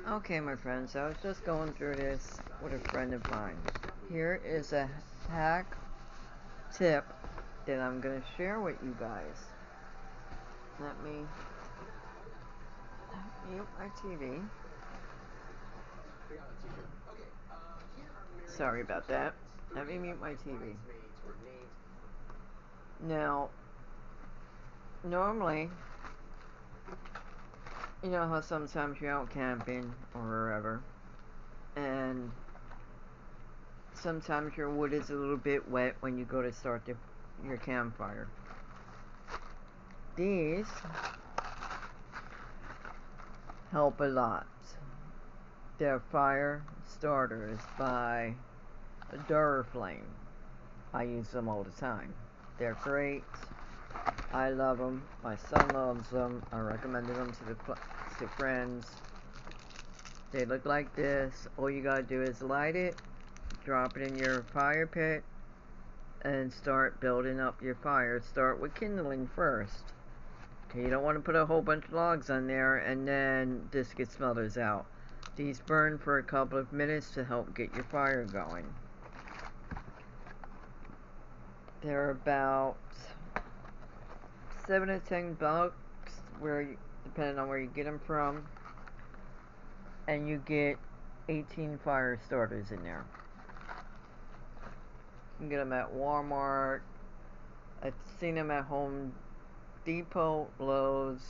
Okay, my friends, I was just going through this with a friend of mine. Here is a hack tip that I'm going to share with you guys. Let me mute my TV. Sorry about that. Let me mute my TV. Now, normally, you know how sometimes you're out camping or wherever, and sometimes your wood is a little bit wet when you go to start your campfire. These help a lot. They're fire starters by Duraflame. I use them all the time. They're great. I love them. My son loves them. I recommended them to friends. They look like this. All you gotta do is light it, drop it in your fire pit, and start building up your fire. Start with kindling first. Okay, you don't want to put a whole bunch of logs on there and then this gets smothers out. These burn for a couple of minutes to help get your fire going. They're about $7 to $10, depending on where you get them from, and you get 18 fire starters in there. You can get them at Walmart. I've seen them at Home Depot, Lowe's.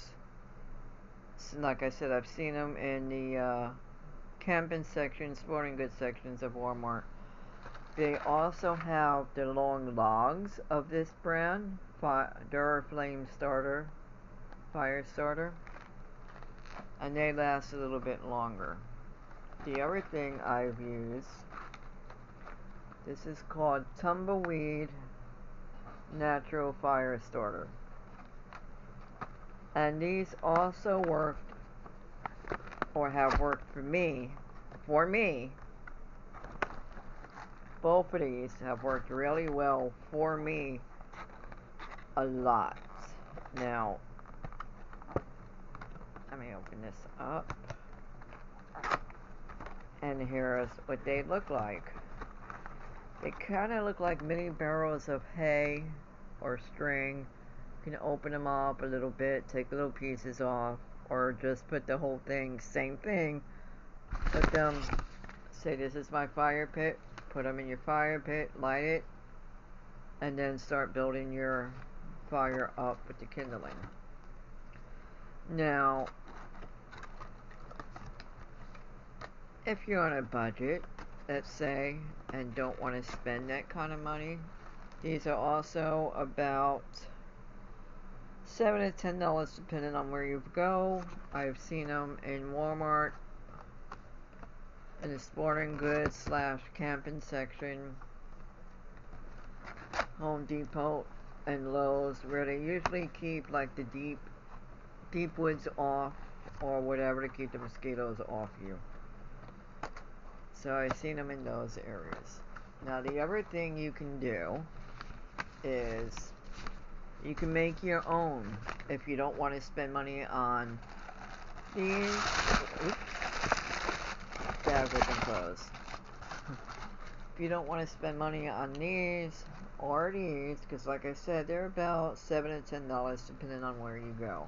Like I said, I've seen them in the camping section, sporting goods sections of Walmart. They also have the long logs of this brand, Duraflame starter, fire starter, and they last a little bit longer. The other thing I've used, this is called Tumbleweed Natural Fire Starter, and these also worked, or have worked for me. Both of these have worked really well for me a lot. Now, let me open this up. And here's what they look like. They kind of look like mini barrels of hay or string. You can open them up a little bit, take little pieces off, or just put the whole thing, same thing. Put them, say this is my fire pit, put them in your fire pit, light it, and then start building your fire up with the kindling. Now, if you're on a budget, let's say, and don't want to spend that kind of money, these are also about $7 to $10 depending on where you go. I've seen them in Walmart, in the sporting goods / camping section, Home Depot and Lowe's, where they usually keep like the deep woods off or whatever to keep the mosquitoes off you. So I've seen them in those areas. Now the other thing you can do is you can make your own if you don't want to spend money on these. Oops, tabs open closed. If you don't want to spend money on these or these, because like I said, they're about $7 to $10 depending on where you go.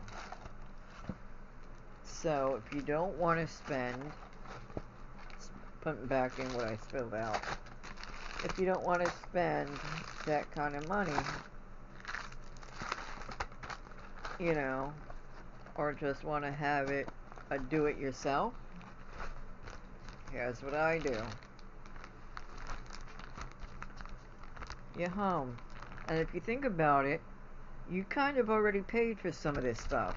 So if you don't want to spend, putting back in what I spilled out, if you don't want to spend that kind of money, you know, or just want to have it do it yourself, here's what I do. You're home, and if you think about it, you kind of already paid for some of this stuff.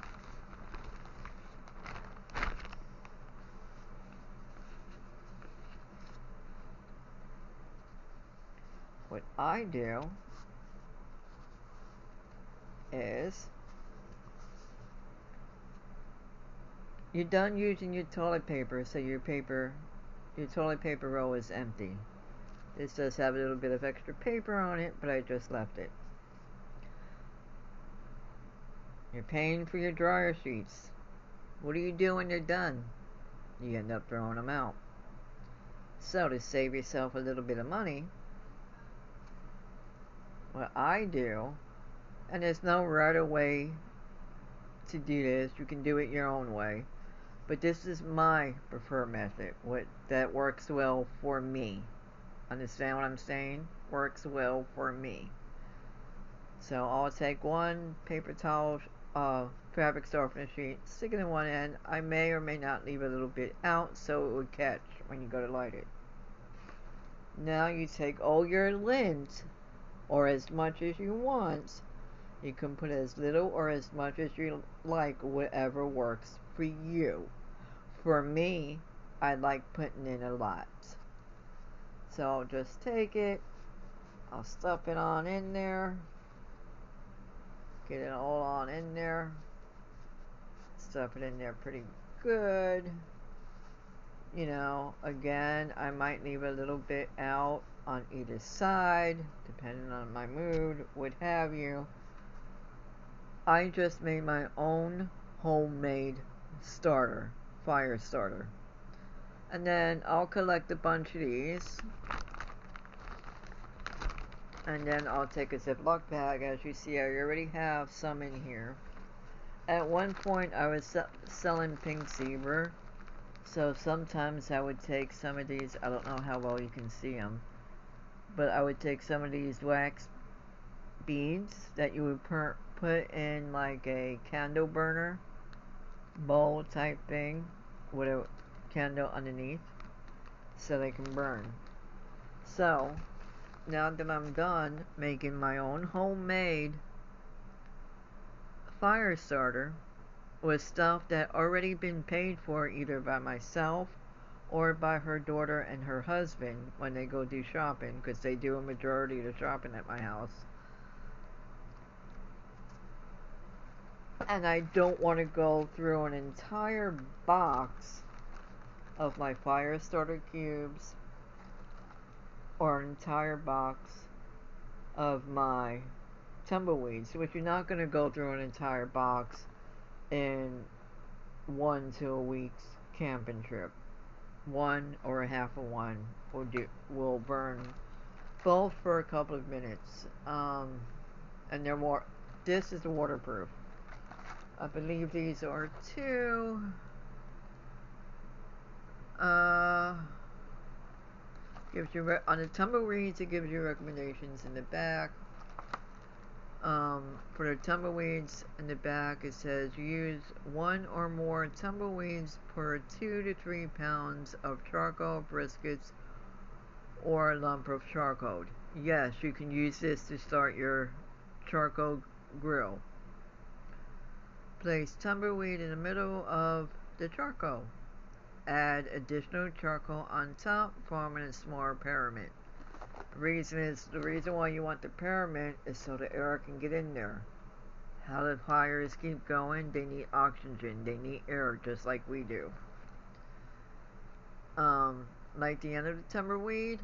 What I do is, you're done using your toilet paper, so your toilet paper roll is empty. This does have a little bit of extra paper on it, but I just left it. You're paying for your dryer sheets. What do you do when you're done? You end up throwing them out. So to save yourself a little bit of money, what I do, and there's no right way to do this, you can do it your own way, but this is my preferred method, what that works well for me. Understand what I'm saying? Works well for me. So I'll take one paper towel, fabric softener sheet, stick it in one end. I may or may not leave a little bit out so it would catch when you go to light it. Now you take all your lint, or as much as you want. You can put as little or as much as you like, whatever works for you. For me, I like putting in a lot. So I'll just take it, I'll stuff it on in there, get it all on in there, stuff it in there pretty good. You know, again, I might leave a little bit out on either side, depending on my mood, what have you. I just made my own homemade starter, fire starter. And then I'll collect a bunch of these. And then I'll take a Ziploc bag. As you see, I already have some in here. At one point, I was selling pink zebra. So sometimes I would take some of these, I don't know how well you can see them, but I would take some of these wax beads that you would put in like a candle burner bowl type thing with a candle underneath so they can burn. So now that I'm done making my own homemade fire starter with stuff that already been paid for either by myself or by her daughter and her husband when they go do shopping, because they do a majority of the shopping at my house. And I don't want to go through an entire box of my fire starter cubes or an entire box of my tumbleweeds, which you're not going to go through an entire box in 1 to a week's camping trip. One or a half of one will burn both for a couple of minutes. And they're more. This is waterproof. I believe these are two. Gives you on the tumbleweeds, it gives you recommendations in the back. For the tumbleweeds in the back, it says use 1 or more tumbleweeds per 2 to 3 pounds of charcoal, briskets, or a lump of charcoal. Yes, you can use this to start your charcoal grill. Place tumbleweed in the middle of the charcoal. Add additional charcoal on top, forming a small pyramid. The reason why you want the pyramid is so the air can get in there. How the fires keep going, they need oxygen, they need air, just like we do. Like the end of the tumbleweed,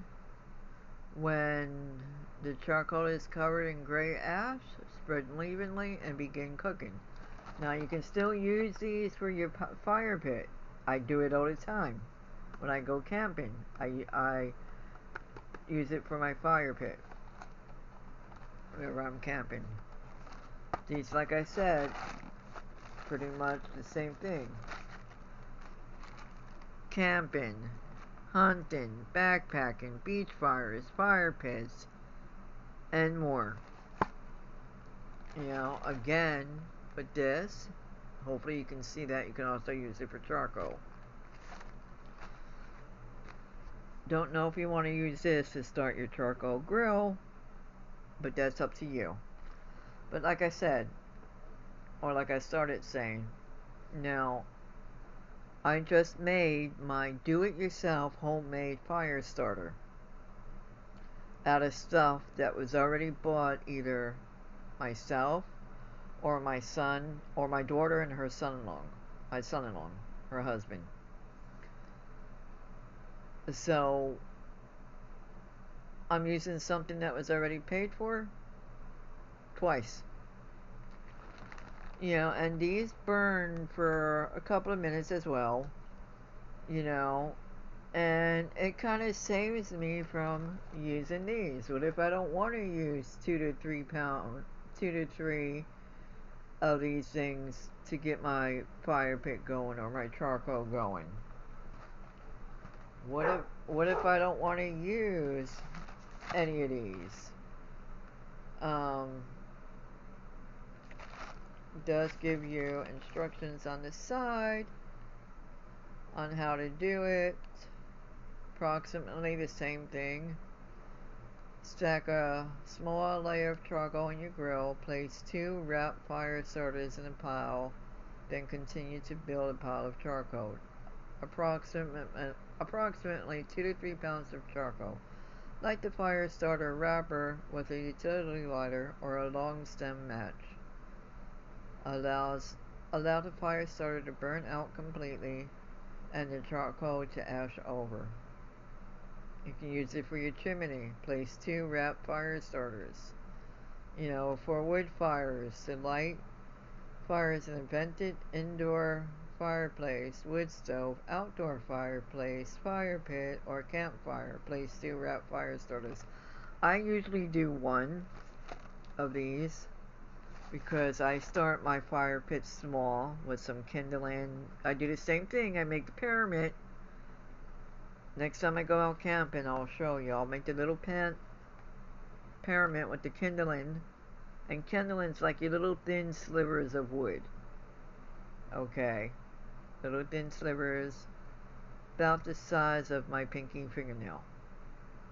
when the charcoal is covered in gray ash, spread them evenly and begin cooking. Now you can still use these for your fire pit. I do it all the time. When I go camping, I use it for my fire pit whenever I'm camping. These, like I said, pretty much the same thing. Camping, hunting, backpacking, beach fires, fire pits, and more. You know, again, with this, hopefully you can see that you can also use it for charcoal. Don't know if you want to use this to start your charcoal grill, but that's up to you. But like I said, or like I started saying, now I just made my do-it-yourself homemade fire starter out of stuff that was already bought either myself or my son or my daughter and her son-in-law, my son-in-law, her husband. So I'm using something that was already paid for twice. You know, and these burn for a couple of minutes as well. you know, and it kind of saves me from using these. What if I don't want to use 2 to 3 of these things to get my fire pit going or my charcoal going? What if I don't want to use any of these? Um, does give you instructions on the side on how to do it. Approximately the same thing. Stack a small layer of charcoal on your grill. Place 2 wrapped fire starters in a pile. Then continue to build a pile of charcoal. Approximately 2 to 3 pounds of charcoal. Light the fire starter wrapper with a utility lighter or a long stem match. Allow the fire starter to burn out completely and the charcoal to ash over. You can use it for your chimney. Place 2 wrapped fire starters. For wood fires, to light fires in a vented indoor fireplace, wood stove, outdoor fireplace, fire pit, or campfire. Place 2 wrapped fire starters. I usually do 1 of these because I start my fire pit small with some kindling. I do the same thing. I make the pyramid. Next time I go out camping, I'll show you. I'll make the little pyramid with the kindling. And kindling's like your little thin slivers of wood. Okay. Little thin slivers. About the size of my pinky fingernail.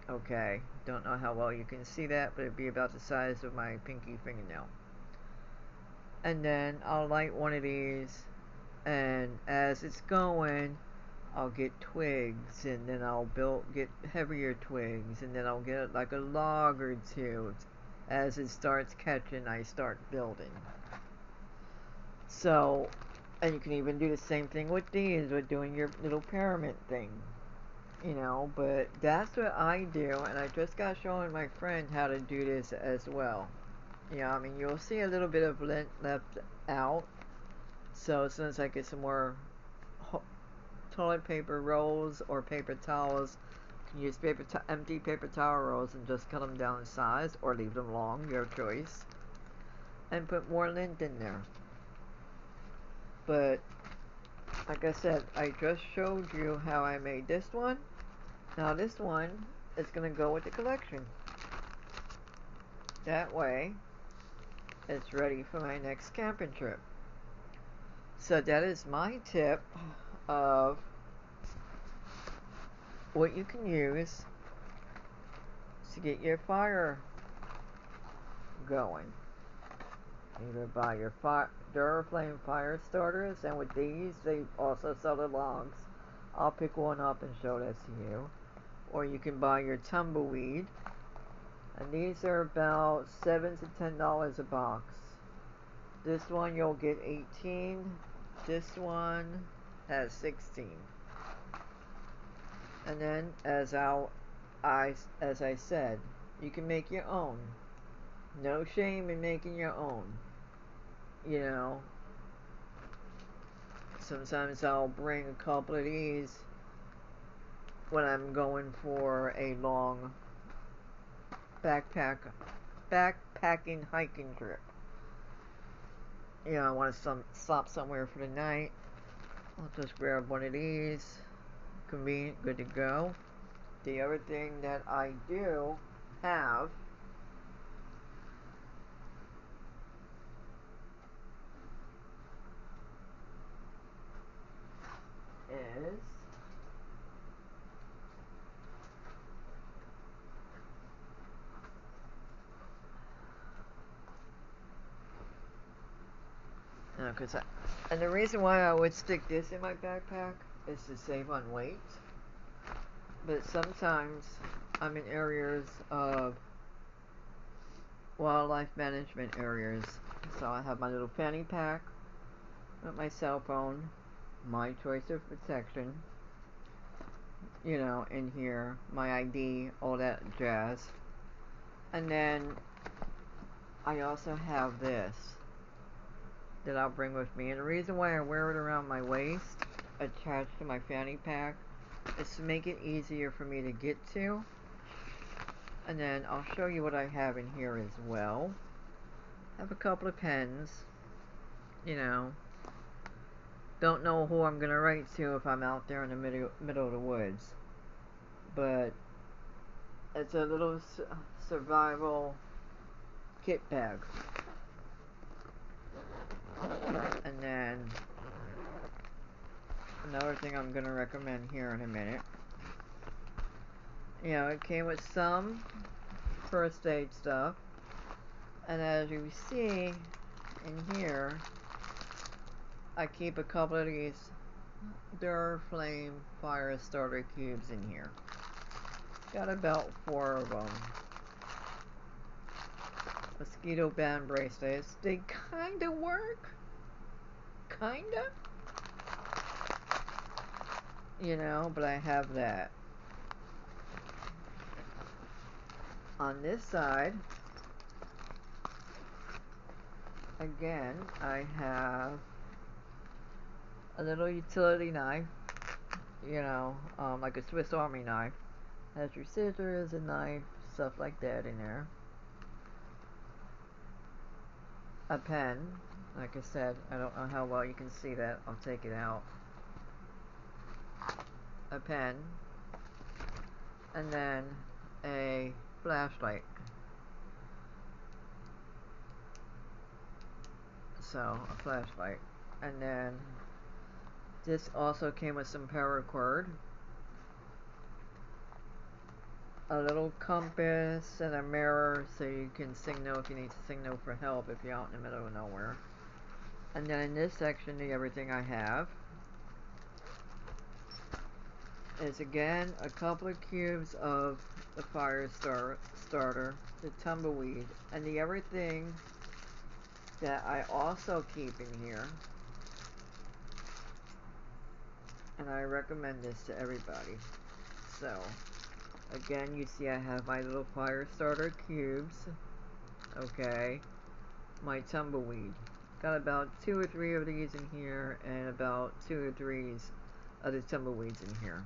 Okay. Don't know how well you can see that, but it'd be about the size of my pinky fingernail. And then I'll light one of these. And as it's going, I'll get twigs, and then I'll get heavier twigs, and then I'll get like a log or 2. As it starts catching, I start building. So, and you can even do the same thing with these, with doing your little pyramid thing. But that's what I do, and I just got showing my friend how to do this as well. You'll see a little bit of lint left out. So as soon as I get some more toilet paper rolls or paper towels, you can use empty paper towel rolls and just cut them down in size or leave them long, your choice, and put more lint in there. But like I said, I just showed you how I made this one. Now this one is going to go with the collection. That way it's ready for my next camping trip. So that is my tip of what you can use to get your fire going. Either buy your Duraflame fire starters, and with these they also sell the logs. I'll pick one up and show that to you. Or you can buy your tumbleweed, and these are about $7 to $10 a box. This one you'll get 18. This one has 16. And then, as I said, you can make your own. No shame in making your own. Sometimes I'll bring a couple of these when I'm going for a long backpacking hiking trip. I want to stop somewhere for the night. I'll just grab one of these. Convenient, good to go. The other thing that I do have is and the reason why I would stick this in my backpack is to save on weight. But sometimes I'm in areas of wildlife management areas, so I have my little fanny pack with my cell phone, my choice of protection, in here, my ID, all that jazz. And then I also have this that I'll bring with me, and the reason why I wear it around my waist attached to my fanny pack is to make it easier for me to get to. And then I'll show you what I have in here as well. I have a couple of pens, you know. Don't know who I'm gonna write to if I'm out there in the middle of the woods. But it's a little survival kit bag. And then another thing I'm gonna recommend here in a minute. You know, it came with some first aid stuff. And as you see in here, I keep a couple of these Duraflame fire starter cubes in here. Got about 4 of them. Mosquito band bracelets. They kinda work. Kinda. You know, but I have that. On this side, again, I have a little utility knife, you know, like a Swiss Army knife. Has your scissors, a knife, stuff like that in there. A pen, like I said, I don't know how well you can see that, I'll take it out. A pen, and then a flashlight. So, a flashlight. And then this also came with some paracord, a little compass, and a mirror so you can signal if you need to signal for help if you're out in the middle of nowhere. And then in this section, the everything I have is again a couple of cubes of the fire starter, the tumbleweed, and the everything that I also keep in here. And I recommend this to everybody. So, again, you see I have my little fire starter cubes. Okay. My tumbleweed. Got about 2 or 3 of these in here, and about 2 or 3 of the tumbleweeds in here.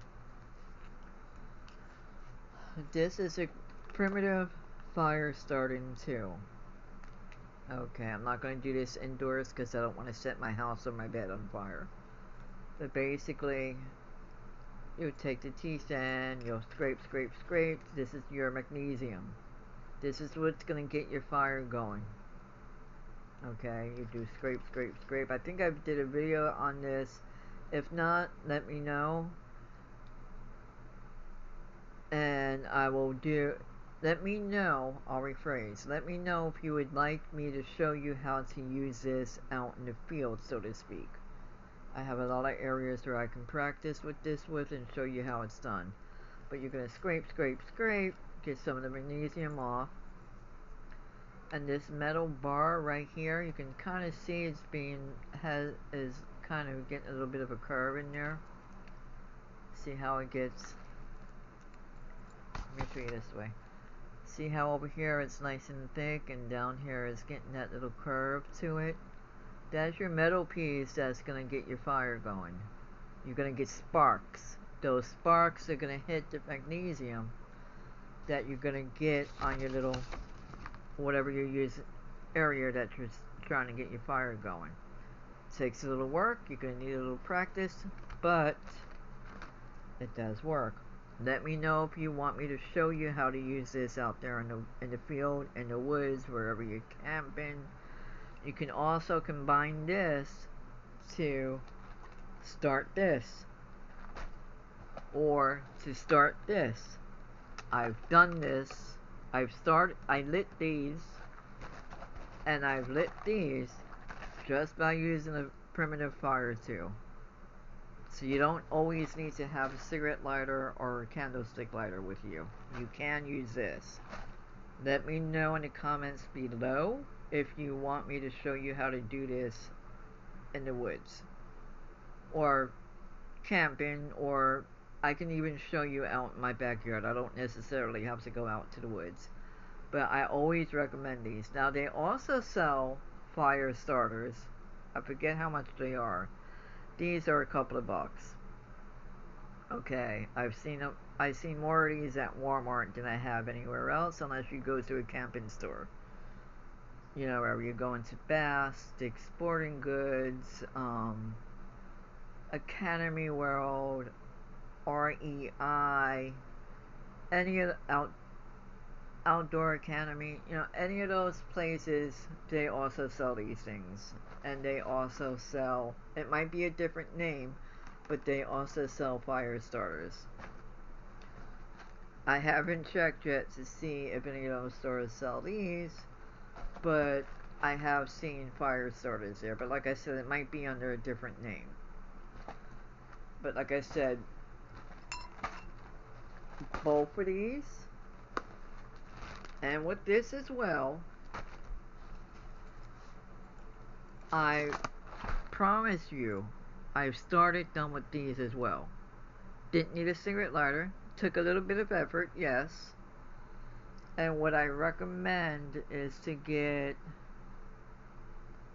This is a primitive fire starting tool. Okay, I'm not going to do this indoors because I don't want to set my house or my bed on fire. But basically, you take the T-stand, you'll scrape, scrape, scrape. This is your magnesium. This is what's going to get your fire going. Okay, you do scrape, scrape, scrape. I think I did a video on this. If not, let me know. And I will do... Let me know, I'll rephrase. Let me know if you would like me to show you how to use this out in the field, so to speak. I have a lot of areas where I can practice with this and show you how it's done. But you're going to scrape, scrape, scrape, get some of the magnesium off. And this metal bar right here, you can kind of see it's is kind of getting a little bit of a curve in there. See how it gets. Let me show you this way. See how over here it's nice and thick, and down here is getting that little curve to it. That's your metal piece that's going to get your fire going. You're going to get sparks. Those sparks are going to hit the magnesium that you're going to get on your little, whatever you use, area that you're trying to get your fire going. Takes a little work. You're going to need a little practice, but it does work. Let me know if you want me to show you how to use this out there in the field, in the woods, wherever you're camping. You can also combine this to start this, or to start this. I've done this. I lit these, and I've lit these just by using a primitive fire tool. So you don't always need to have a cigarette lighter or a candlestick lighter with you. You can use this. Let me know in the comments below if you want me to show you how to do this in the woods, or camping, or I can even show you out in my backyard. I don't necessarily have to go out to the woods, but I always recommend these. Now, they also sell fire starters. I forget how much they are. These are a couple of bucks. Okay, I've seen more of these at Walmart than I have anywhere else, unless you go to a camping store. You know, wherever you go into Bass, Dick's Sporting Goods, Academy World, REI, any of the Outdoor Academy, you know, any of those places, they also sell these things. And they also sell, it might be a different name, but they also sell fire starters. I haven't checked yet to see if any of those stores sell these, but I have seen fire starters there. But like I said, it might be under a different name. But like I said, both of these, and with this as well, I promise you, I've started done with these as well. Didn't need a cigarette lighter. Took a little bit of effort, yes. And what I recommend is to get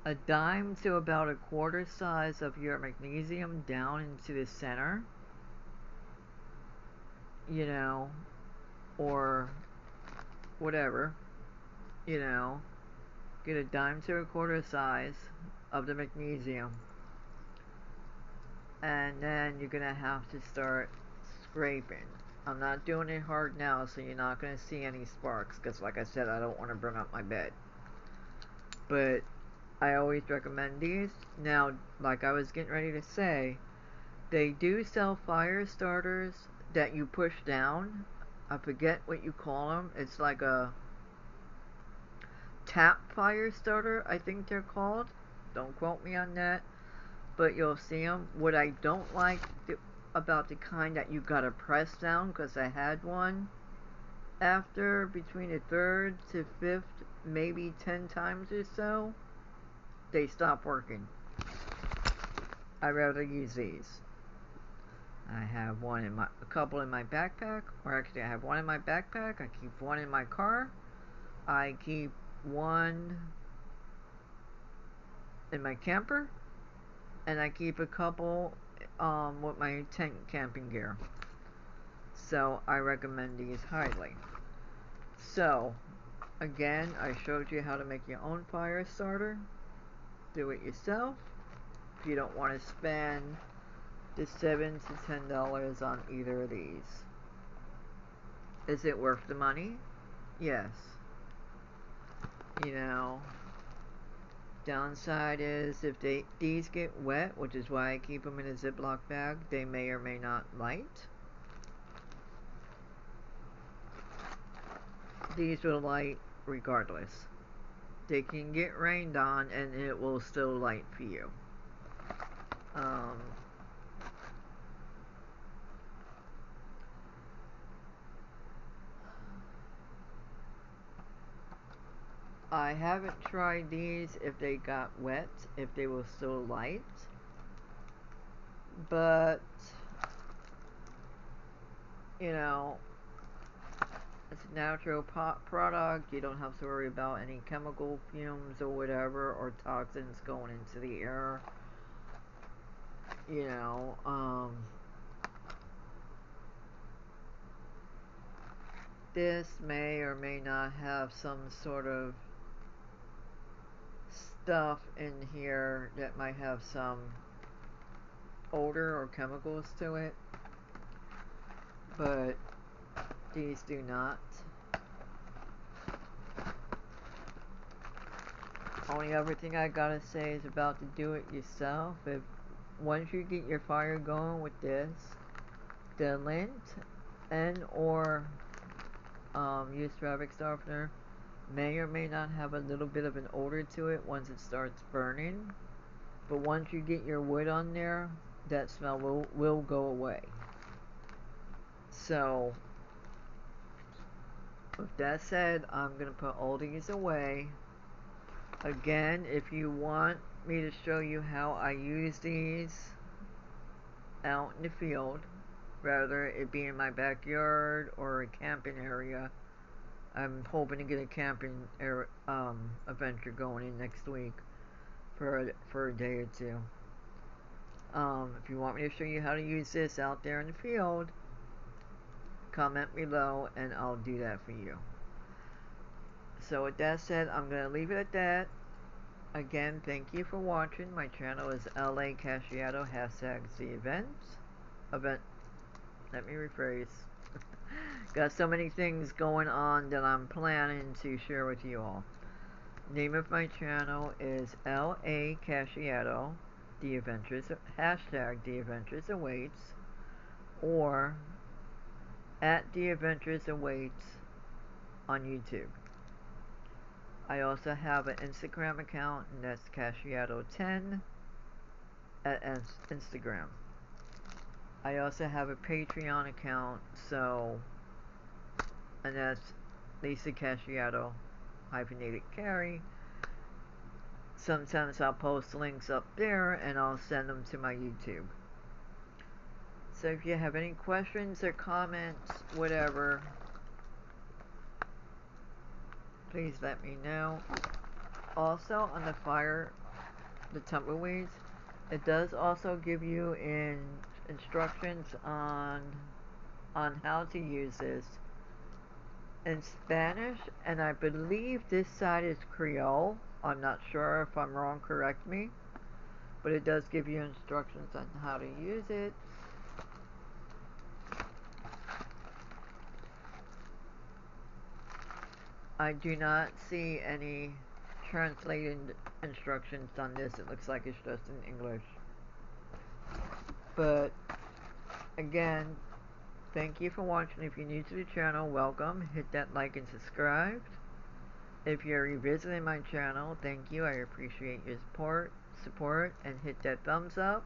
a dime to about a quarter size of your magnesium down into the center, you know, or whatever, you know. Get a dime to a quarter size of the magnesium, and then you're gonna have to start scraping. I'm not doing it hard now, so you're not gonna see any sparks, because like I said, I don't want to burn up my bed. But I always recommend these. Now, like I was getting ready to say, they do sell fire starters that you push down. I forget what you call them. It's like a tap fire starter, I think they're called. Don't quote me on that. But you'll see them. What I don't like about the kind that you gotta press down, because I had one, after between the third to fifth, maybe 10 times or so, they stop working. I'd rather use these. I have a couple in my backpack, or actually I have one in my backpack. I keep one in my car. I keep one in my camper, and I keep a couple with my tent camping gear. So I recommend these highly. So again, I showed you how to make your own fire starter. Do it yourself. If you don't want to spend the $7 to $10 on either of these. Is it worth the money? Yes. You know, downside is if these get wet, which is why I keep them in a Ziploc bag, they may or may not light. These will light regardless. They can get rained on and it will still light for you. I haven't tried these if they got wet, if they will still light. But, you know, it's a natural product. You don't have to worry about any chemical fumes or whatever, or toxins going into the air. You know, this may or may not have some sort of stuff in here that might have some odor or chemicals to it, but these do not. Only other thing I gotta say is about to do it yourself. If once you get your fire going with this, the lint and or used fabric softener may or may not have a little bit of an odor to it once it starts burning. But once you get your wood on there, that smell will go away. So, with that said, I'm going to put all these away. Again, if you want me to show you how I use these out in the field, rather it be in my backyard or a camping area, I'm hoping to get a camping adventure going in next week for a day or two. If you want me to show you how to use this out there in the field, comment below and I'll do that for you. So with that said, I'm going to leave it at that. Again, thank you for watching. My channel is LA Casciato, #the events. Let me rephrase. Got so many things going on that I'm planning to share with you all. Name of my channel is LA Casciato, The Adventures, #The Adventures Awaits, or @The Adventures Awaits on YouTube. I also have an Instagram account, and that's Casciato10 at Instagram. I also have a Patreon account, and that's Lisa Casciato _Carey. Sometimes I'll post links up there and I'll send them to my YouTube. So if you have any questions or comments, whatever, please let me know. Also, on the tumbleweeds, it does also give you instructions on how to use this in Spanish, and I believe this side is Creole. I'm not sure. If I'm wrong, correct me. But it does give you instructions on how to use it. I do not see any translated instructions on this. It looks like it's just in English. But again, thank you for watching. If you're new to the channel, welcome. Hit that like and subscribe. If you're revisiting my channel, thank you. I appreciate your support, and hit that thumbs up.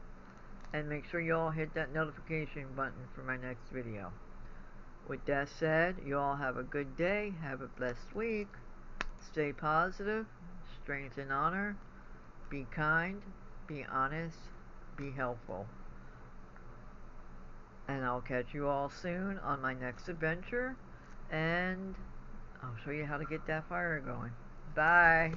And make sure you all hit that notification button for my next video. With that said, you all have a good day. Have a blessed week. Stay positive. Strength and honor. Be kind. Be honest. Be helpful. And I'll catch you all soon on my next adventure. And I'll show you how to get that fire going. Bye.